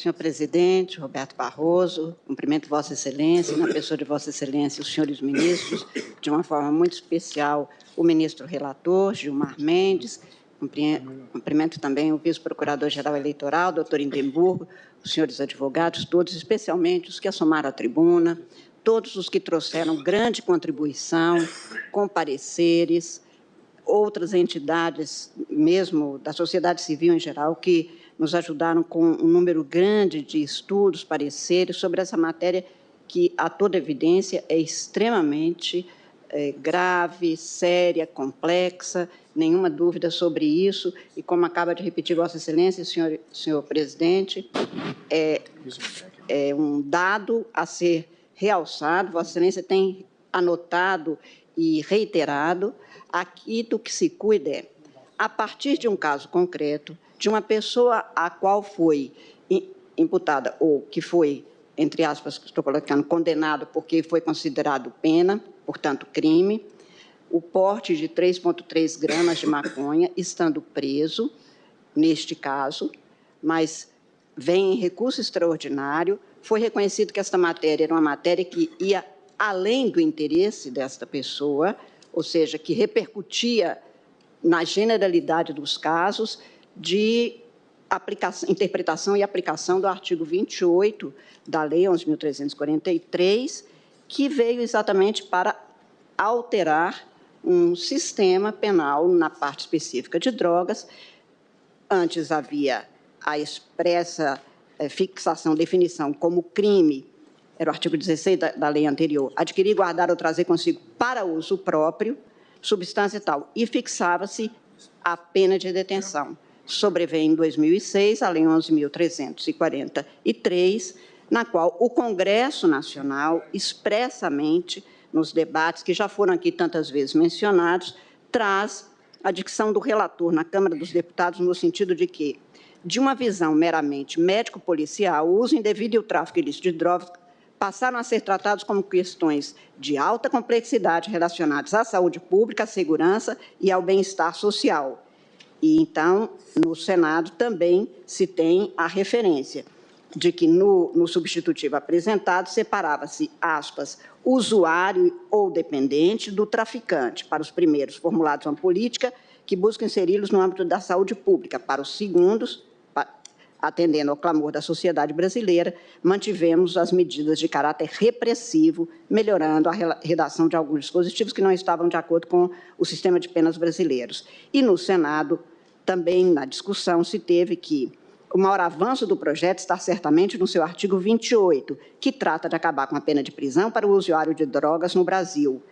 Senhor presidente, Roberto Barroso, cumprimento Vossa Excelência, na pessoa de Vossa Excelência, os senhores ministros, de uma forma muito especial, o ministro relator, Gilmar Mendes, cumprimento também o vice-procurador-geral eleitoral, doutor Indemburgo, os senhores advogados, todos, especialmente os que assomaram à tribuna, todos os que trouxeram grande contribuição, com pareceres, outras entidades, mesmo da sociedade civil em geral, que nos ajudaram com um número grande de estudos, pareceres sobre essa matéria que, a toda evidência, é extremamente grave, séria, complexa, nenhuma dúvida sobre isso, e como acaba de repetir Vossa Excelência, senhor presidente, é um dado a ser realçado. Vossa Excelência tem anotado e reiterado: aqui do que se cuida é, a partir de um caso concreto, de uma pessoa a qual foi imputada, ou que foi, entre aspas, estou colocando, condenado porque foi considerado pena, portanto, crime, o porte de 3,3 gramas de maconha, estando preso, neste caso, mas vem em recurso extraordinário, foi reconhecido que esta matéria era uma matéria que ia além do interesse desta pessoa, ou seja, que repercutia na generalidade dos casos de interpretação e aplicação do artigo 28 da Lei 11.343, que veio exatamente para alterar um sistema penal na parte específica de drogas. Antes havia a expressa fixação, definição como crime, era o artigo 16 da lei anterior, adquirir, guardar ou trazer consigo para uso próprio, substância tal, e fixava-se a pena de detenção. Sobreveio em 2006 a Lei 11.343, na qual o Congresso Nacional, expressamente, nos debates que já foram aqui tantas vezes mencionados, traz a dicção do relator na Câmara dos Deputados no sentido de que, de uma visão meramente médico-policial, o uso indevido e o tráfico ilícito de drogas passaram a ser tratados como questões de alta complexidade relacionadas à saúde pública, à segurança e ao bem-estar social. E, então, no Senado também se tem a referência de que, no substitutivo apresentado, separava-se, aspas, usuário ou dependente do traficante, para os primeiros, formulados uma política que busca inseri-los no âmbito da saúde pública, para os segundos, atendendo ao clamor da sociedade brasileira, mantivemos as medidas de caráter repressivo, melhorando a redação de alguns dispositivos que não estavam de acordo com o sistema de penas brasileiros. E no Senado, também na discussão, se teve que o maior avanço do projeto está certamente no seu artigo 28, que trata de acabar com a pena de prisão para o usuário de drogas no Brasil.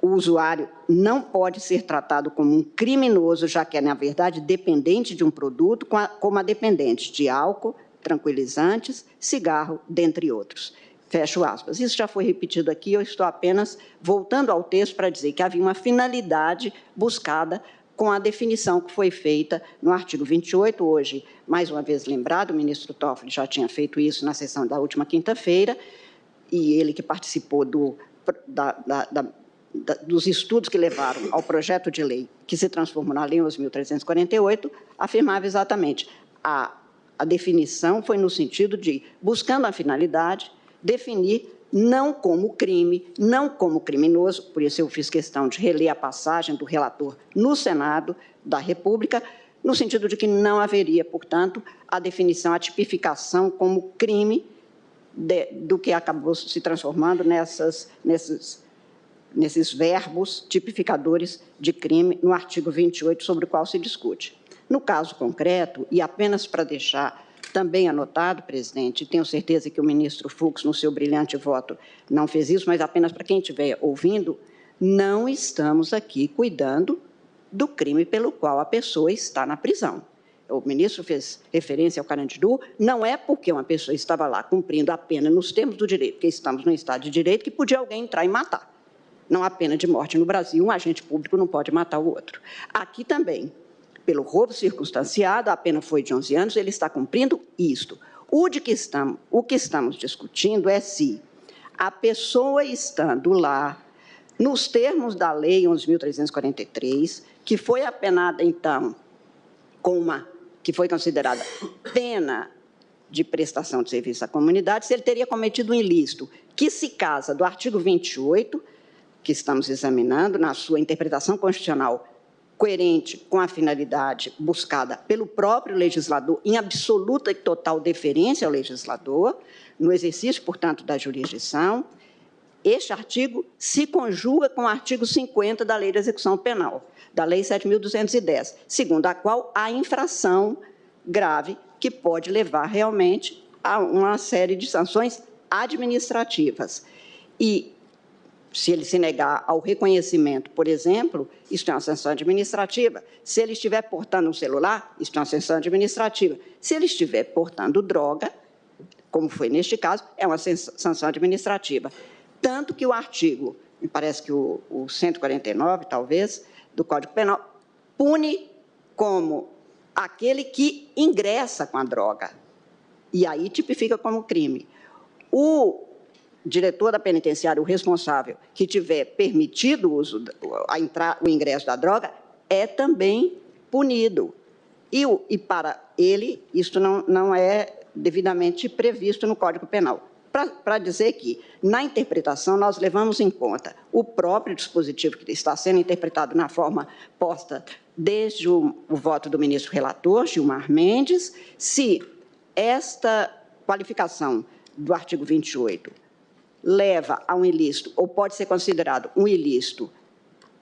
O usuário não pode ser tratado como um criminoso, já que é, na verdade, dependente de um produto, como a dependente de álcool, tranquilizantes, cigarro, dentre outros. Fecho aspas. Isso já foi repetido aqui, eu estou apenas voltando ao texto para dizer que havia uma finalidade buscada com a definição que foi feita no artigo 28, hoje, mais uma vez lembrado, o ministro Toffoli já tinha feito isso na sessão da última quinta-feira, e ele que participou dos estudos que levaram ao projeto de lei que se transformou na Lei 11.348, afirmava exatamente a definição foi no sentido de, buscando a finalidade, definir não como crime, não como criminoso, por isso eu fiz questão de reler a passagem do relator no Senado da República, no sentido de que não haveria, portanto, a definição, a tipificação como crime do que acabou se transformando nesses verbos tipificadores de crime no artigo 28, sobre o qual se discute. No caso concreto, e apenas para deixar também anotado, presidente, tenho certeza que o ministro Fux, no seu brilhante voto, não fez isso, mas apenas para quem estiver ouvindo, não estamos aqui cuidando do crime pelo qual a pessoa está na prisão. O ministro fez referência ao Carandiru, não é porque uma pessoa estava lá cumprindo a pena nos termos do direito, porque estamos no Estado de Direito, que podia alguém entrar e matar. Não há pena de morte no Brasil, um agente público não pode matar o outro. Aqui também, pelo roubo circunstanciado, a pena foi de 11 anos, ele está cumprindo isto. O que estamos discutindo é se a pessoa estando lá, nos termos da Lei 11.343, que foi apenada, então, que foi considerada pena de prestação de serviço à comunidade, se ele teria cometido um ilícito que se casa do artigo 28, que estamos examinando, na sua interpretação constitucional coerente com a finalidade buscada pelo próprio legislador, em absoluta e total deferência ao legislador, no exercício, portanto, da jurisdição. Este artigo se conjuga com o artigo 50 da Lei de Execução Penal, da Lei 7.210, segundo a qual há infração grave que pode levar realmente a uma série de sanções administrativas. E, se ele se negar ao reconhecimento, por exemplo, isso é uma sanção administrativa. Se ele estiver portando um celular, isso é uma sanção administrativa. Se ele estiver portando droga, como foi neste caso, é uma sanção administrativa. Tanto que o artigo, me parece que o 149, talvez, do Código Penal, pune como aquele que ingressa com a droga, e aí tipifica como crime. O diretor da penitenciária, o responsável, que tiver permitido o ingresso da droga, é também punido. E para ele, isso não é devidamente previsto no Código Penal. Para dizer que, na interpretação, nós levamos em conta o próprio dispositivo que está sendo interpretado na forma posta desde o voto do ministro relator, Gilmar Mendes, se esta qualificação do artigo 28 leva a um ilícito, ou pode ser considerado um ilícito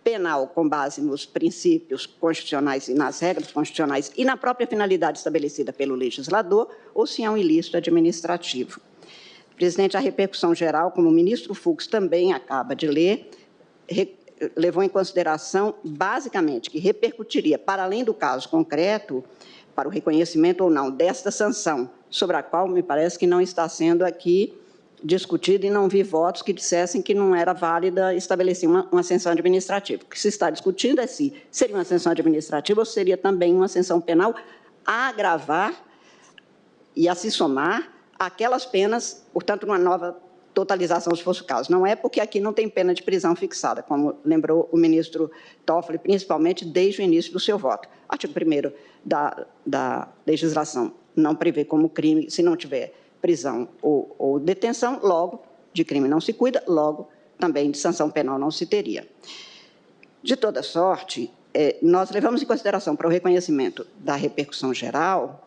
penal com base nos princípios constitucionais e nas regras constitucionais e na própria finalidade estabelecida pelo legislador, ou se é um ilícito administrativo. Presidente, a repercussão geral, como o ministro Fux também acaba de ler, levou em consideração, basicamente, que repercutiria, para além do caso concreto, para o reconhecimento ou não desta sanção, sobre a qual me parece que não está sendo aqui discutido e não vi votos que dissessem que não era válida estabelecer uma sanção administrativa. O que se está discutindo é se seria uma sanção administrativa ou seria também uma sanção penal a agravar e a se somar aquelas penas, portanto, uma nova totalização, se fosse o caso. Não é porque aqui não tem pena de prisão fixada, como lembrou o ministro Toffoli, principalmente desde o início do seu voto. Artigo 1º da legislação não prevê como crime, se não tiver prisão ou detenção, logo, de crime não se cuida, logo, também de sanção penal não se teria. De toda sorte, nós levamos em consideração para o reconhecimento da repercussão geral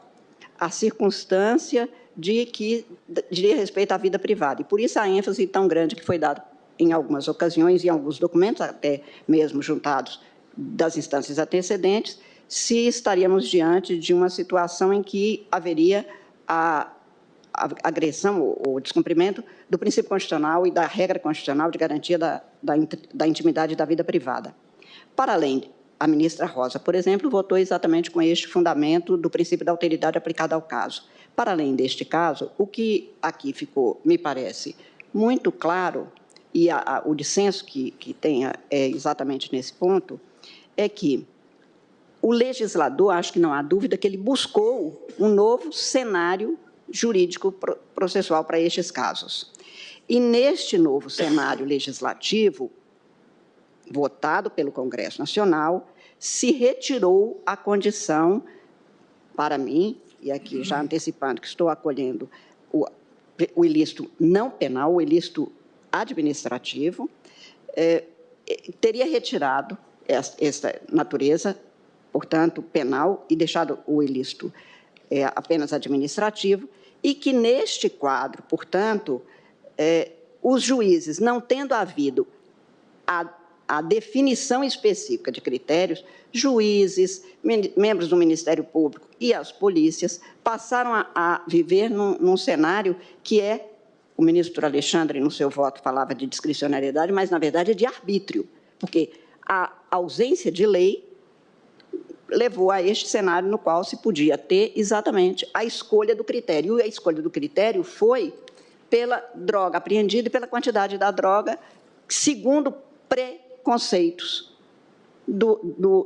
a circunstância de que diria respeito à vida privada, e por isso a ênfase tão grande que foi dada em algumas ocasiões, em alguns documentos, até mesmo juntados das instâncias antecedentes, se estaríamos diante de uma situação em que haveria a agressão ou descumprimento do princípio constitucional e da regra constitucional de garantia da intimidade da vida privada. Para além, a ministra Rosa, por exemplo, votou exatamente com este fundamento do princípio da alteridade aplicada ao caso. Para além deste caso, o que aqui ficou, me parece, muito claro, e o dissenso que tem é exatamente nesse ponto, é que o legislador, acho que não há dúvida, que ele buscou um novo cenário jurídico processual para estes casos. E neste novo cenário legislativo, votado pelo Congresso Nacional, se retirou a condição, para mim, e aqui já antecipando que estou acolhendo o ilícito não penal, o ilícito administrativo, teria retirado esta natureza, portanto, penal, e deixado o ilícito apenas administrativo, e que neste quadro, portanto, os juízes, não tendo havido a definição específica de critérios, juízes, membros do Ministério Público e as polícias passaram a viver num cenário que o ministro Alexandre, no seu voto, falava de discricionariedade, mas, na verdade, é de arbítrio, porque a ausência de lei levou a este cenário no qual se podia ter exatamente a escolha do critério. E a escolha do critério foi pela droga apreendida e pela quantidade da droga, segundo preconceitos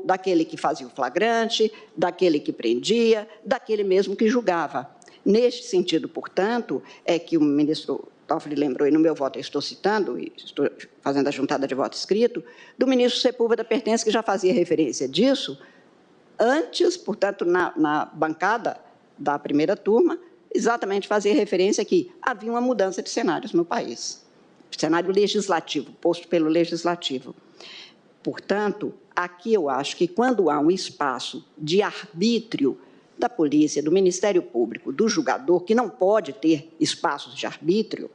daquele que fazia o flagrante, daquele que prendia, daquele mesmo que julgava. Neste sentido, portanto, é que o ministro Toffoli lembrou, e no meu voto eu estou citando, e estou fazendo a juntada de voto escrito, do ministro Sepúlveda Pertence, que já fazia referência disso, antes, portanto, na bancada da primeira turma, exatamente fazer referência que havia uma mudança de cenários no país, cenário legislativo, posto pelo legislativo. Portanto, aqui eu acho que quando há um espaço de arbítrio da polícia, do Ministério Público, do julgador, que não pode ter espaços de arbítrio,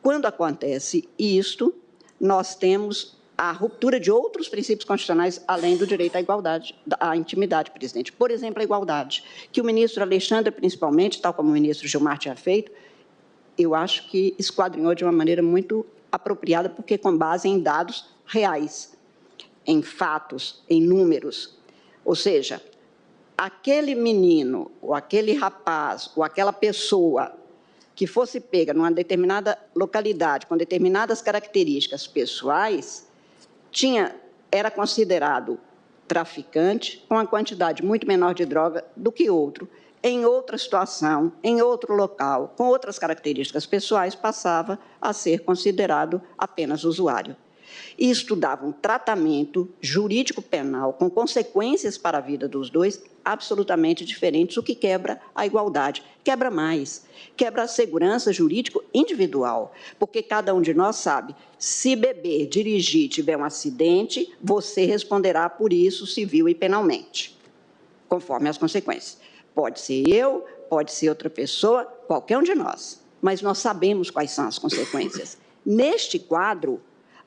quando acontece isto, nós temos a ruptura de outros princípios constitucionais, além do direito à igualdade, à intimidade, presidente. Por exemplo, a igualdade, que o ministro Alexandre, principalmente, tal como o ministro Gilmar tinha feito, eu acho que esquadrinhou de uma maneira muito apropriada, porque com base em dados reais, em fatos, em números. Ou seja, aquele menino, ou aquele rapaz, ou aquela pessoa que fosse pega numa determinada localidade, com determinadas características pessoais, era considerado traficante com uma quantidade muito menor de droga do que outro. Em outra situação, em outro local, com outras características pessoais, passava a ser considerado apenas usuário. Isto dava um tratamento jurídico-penal com consequências para a vida dos dois absolutamente diferentes, o que quebra a igualdade. Quebra mais, quebra a segurança jurídico individual, porque cada um de nós sabe, se beber, dirigir, tiver um acidente, você responderá por isso civil e penalmente, conforme as consequências. Pode ser eu, pode ser outra pessoa, qualquer um de nós, mas nós sabemos quais são as consequências. Neste quadro,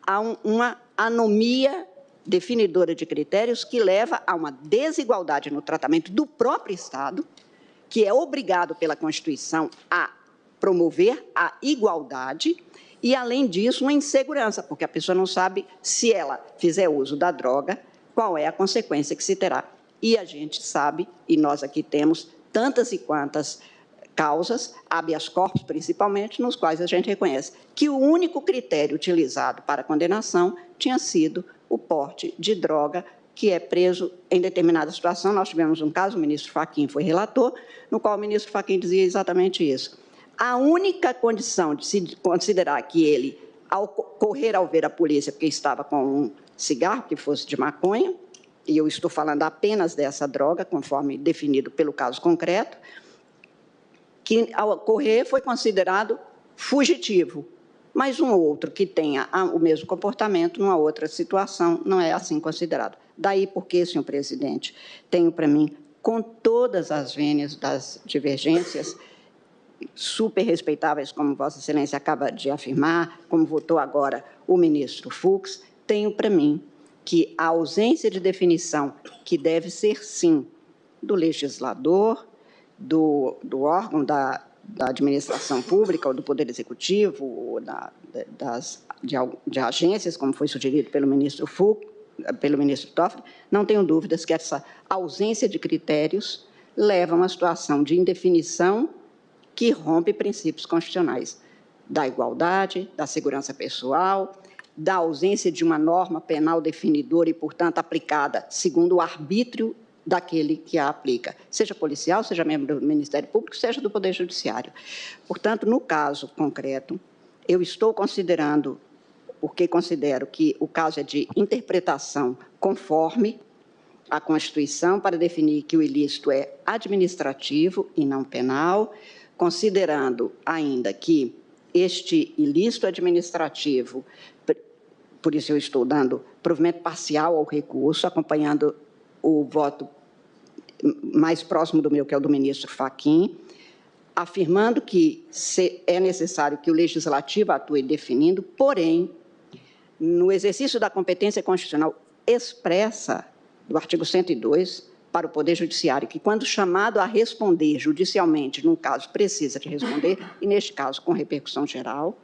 há uma anomia definidora de critérios que leva a uma desigualdade no tratamento do próprio Estado, que é obrigado pela Constituição a promover a igualdade e, além disso, uma insegurança, porque a pessoa não sabe, se ela fizer uso da droga, qual é a consequência que se terá. E a gente sabe, e nós aqui temos tantas e quantas causas, habeas corpus principalmente, nos quais a gente reconhece que o único critério utilizado para a condenação tinha sido o porte de droga, que é preso em determinada situação. Nós tivemos um caso, o ministro Fachin foi relator, no qual o ministro Fachin dizia exatamente isso. A única condição de se considerar que ele, ao correr ao ver a polícia, porque estava com um cigarro que fosse de maconha, e eu estou falando apenas dessa droga, conforme definido pelo caso concreto, que, ao correr, foi considerado fugitivo, mas um outro que tenha o mesmo comportamento, numa outra situação, não é assim considerado. Daí porque, senhor presidente, tenho para mim, com todas as vênias das divergências, super respeitáveis, como Vossa Excelência acaba de afirmar, como votou agora o ministro Fux, tenho para mim que a ausência de definição, que deve ser, sim, do legislador, do órgão da administração pública, ou do Poder Executivo, ou de agências, como foi sugerido pelo ministro Fux, pelo ministro Toffoli, não tenho dúvidas que essa ausência de critérios leva a uma situação de indefinição que rompe princípios constitucionais da igualdade, da segurança pessoal, da ausência de uma norma penal definidora e, portanto, aplicada segundo o arbítrio daquele que a aplica, seja policial, seja membro do Ministério Público, seja do Poder Judiciário. Portanto, no caso concreto, eu estou considerando, porque considero que o caso é de interpretação conforme a Constituição para definir que o ilícito é administrativo e não penal, considerando ainda que este ilícito administrativo, por isso eu estou dando provimento parcial ao recurso, acompanhando o voto mais próximo do meu, que é o do ministro Fachin, afirmando que é necessário que o Legislativo atue definindo, porém, no exercício da competência constitucional expressa do artigo 102 para o Poder Judiciário, que, quando chamado a responder judicialmente, num caso precisa de responder, e neste caso com repercussão geral,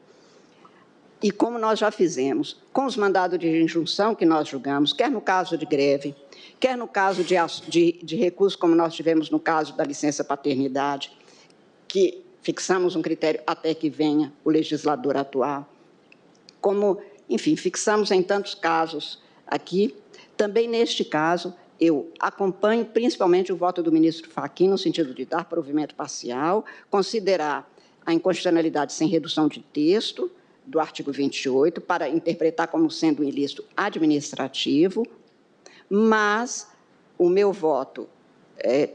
e como nós já fizemos com os mandados de injunção que nós julgamos, quer no caso de greve, quer no caso de recurso, como nós tivemos no caso da licença-paternidade, que fixamos um critério até que venha o legislador atuar, como, enfim, fixamos em tantos casos aqui. Também neste caso, eu acompanho principalmente o voto do ministro Fachin, no sentido de dar provimento parcial, considerar a inconstitucionalidade sem redução de texto do artigo 28, para interpretar como sendo um ilícito administrativo, mas o meu voto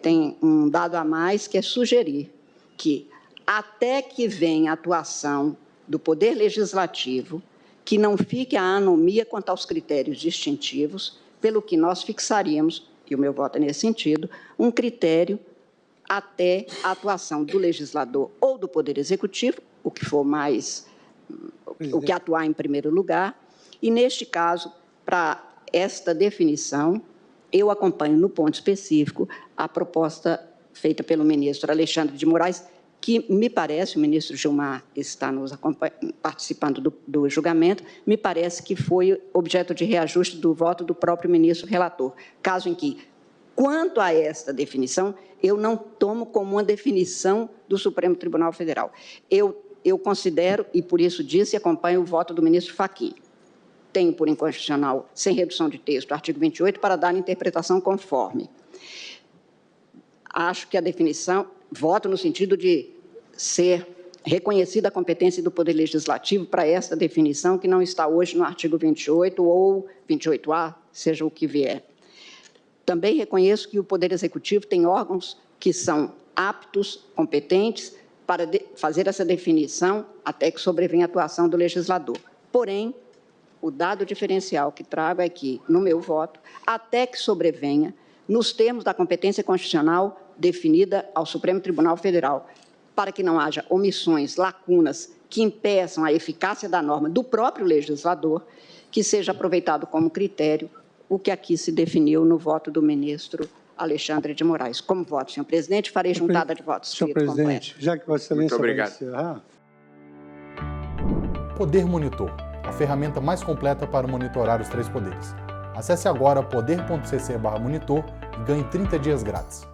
tem um dado a mais, que é sugerir que, até que venha a atuação do Poder Legislativo, que não fique a anomia quanto aos critérios distintivos, pelo que nós fixaríamos, e o meu voto é nesse sentido, um critério até a atuação do legislador ou do Poder Executivo, o que for mais, o que atuar em primeiro lugar, e, neste caso, para esta definição, eu acompanho, no ponto específico, a proposta feita pelo ministro Alexandre de Moraes, que me parece, o ministro Gilmar está participando do julgamento, me parece que foi objeto de reajuste do voto do próprio ministro relator, caso em que, quanto a esta definição, eu não tomo como uma definição do Supremo Tribunal Federal. Eu considero, e por isso disse, acompanho o voto do ministro Fachin. Tenho por inconstitucional, sem redução de texto, o artigo 28, para dar interpretação conforme. Acho que a definição, voto no sentido de ser reconhecida a competência do Poder Legislativo para esta definição, que não está hoje no artigo 28 ou 28A, seja o que vier. Também reconheço que o Poder Executivo tem órgãos que são aptos, competentes, para fazer essa definição até que sobrevenha a atuação do legislador. Porém, o dado diferencial que trago é que, no meu voto, até que sobrevenha, nos termos da competência constitucional definida ao Supremo Tribunal Federal, para que não haja omissões, lacunas que impeçam a eficácia da norma do próprio legislador, que seja aproveitado como critério o que aqui se definiu no voto do ministro Alexandre de Moraes. Como voto, senhor presidente, farei juntada de votos. Senhor presidente, já que Vossa Excelência vai encerrar... Poder Monitor, a ferramenta mais completa para monitorar os três poderes. Acesse agora poder.cc/monitor e ganhe 30 dias grátis.